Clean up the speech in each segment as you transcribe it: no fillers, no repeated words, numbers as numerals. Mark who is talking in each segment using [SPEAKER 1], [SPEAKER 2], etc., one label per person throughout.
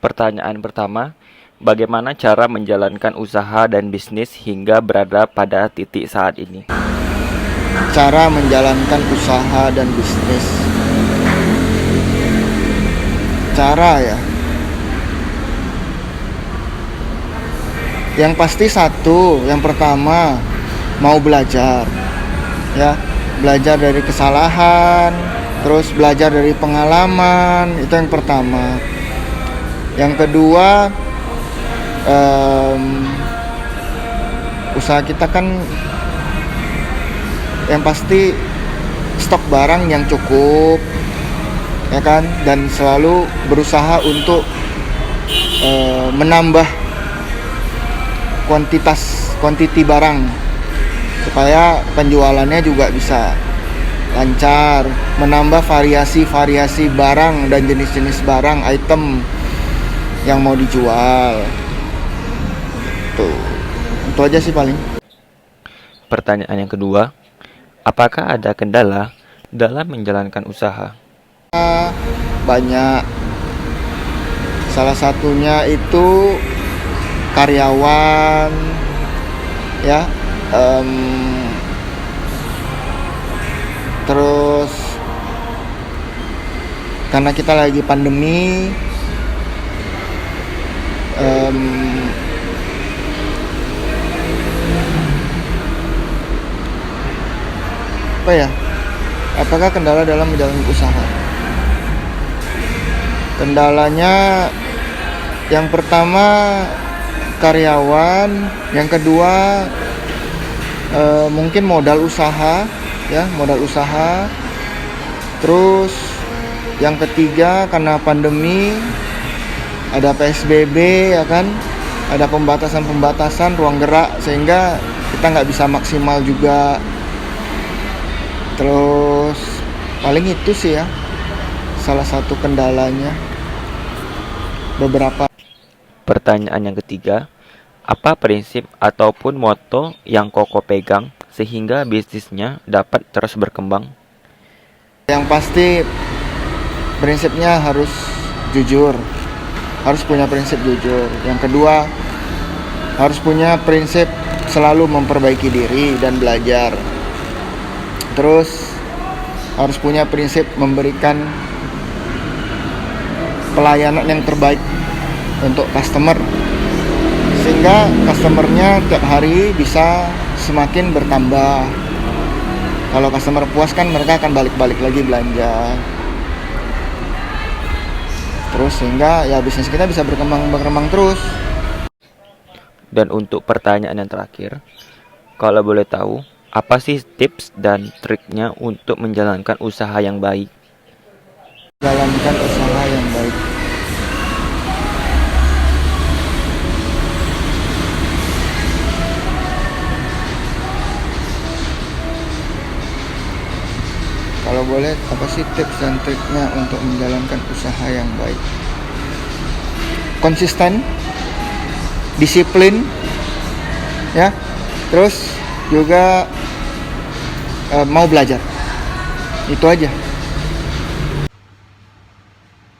[SPEAKER 1] Pertanyaan pertama, bagaimana cara menjalankan usaha dan bisnis hingga berada pada titik saat ini?
[SPEAKER 2] Cara menjalankan usaha dan bisnis. Cara ya. Yang pasti satu, yang pertama mau belajar. Ya, belajar dari kesalahan, terus belajar dari pengalaman, itu yang pertama. Yang kedua, usaha kita kan yang pasti stok barang yang cukup, ya kan, dan selalu berusaha untuk menambah kuantiti barang supaya penjualannya juga bisa lancar, menambah variasi barang dan jenis-jenis barang item yang mau dijual. Tuh, itu aja sih paling.
[SPEAKER 1] Pertanyaan yang kedua, apakah ada kendala dalam menjalankan usaha?
[SPEAKER 2] Banyak. Salah satunya itu karyawan, ya. Terus karena kita lagi pandemi, apa ya? Apakah kendala dalam menjalankan usaha? Kendalanya yang pertama karyawan, yang kedua mungkin modal usaha, ya, modal usaha. Terus yang ketiga karena pandemi ada PSBB, ya kan, ada pembatasan ruang gerak sehingga kita nggak bisa maksimal juga. Terus paling itu sih ya salah satu kendalanya. Beberapa.
[SPEAKER 1] Pertanyaan yang ketiga, apa prinsip ataupun moto yang Koko pegang sehingga bisnisnya dapat terus berkembang?
[SPEAKER 2] Yang pasti prinsipnya harus jujur. Harus punya prinsip jujur. Yang kedua, harus punya prinsip selalu memperbaiki diri dan belajar. Terus harus punya prinsip memberikan pelayanan yang terbaik untuk customer, sehingga customernya tiap hari bisa semakin bertambah. Kalau customer puas kan mereka akan balik-balik lagi belanja. Terus sehingga ya bisnis kita bisa berkembang terus.
[SPEAKER 1] Dan untuk pertanyaan yang terakhir, kalau boleh tahu, apa sih tips dan triknya untuk menjalankan usaha yang baik?
[SPEAKER 2] Jalankan usaha yang baik. Kalau boleh, apa sih tips dan triknya untuk menjalankan usaha yang baik? Konsisten, disiplin, ya. Terus juga mau belajar. Itu aja.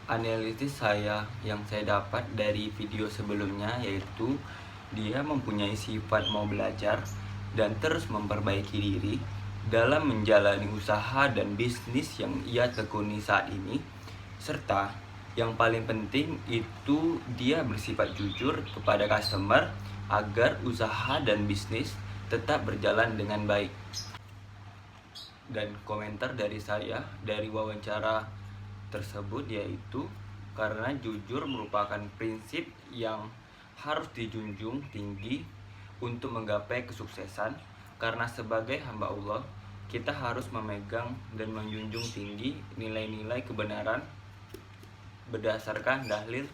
[SPEAKER 1] Analisis saya yang saya dapat dari video sebelumnya yaitu dia mempunyai sifat mau belajar dan terus memperbaiki diri dalam menjalani usaha dan bisnis yang ia tekuni saat ini, serta yang paling penting itu dia bersifat jujur kepada customer agar usaha dan bisnis tetap berjalan dengan baik. Dan komentar dari saya dari wawancara tersebut yaitu karena jujur merupakan prinsip yang harus dijunjung tinggi untuk menggapai kesuksesan, karena sebagai hamba Allah kita harus memegang dan menjunjung tinggi nilai-nilai kebenaran berdasarkan dalil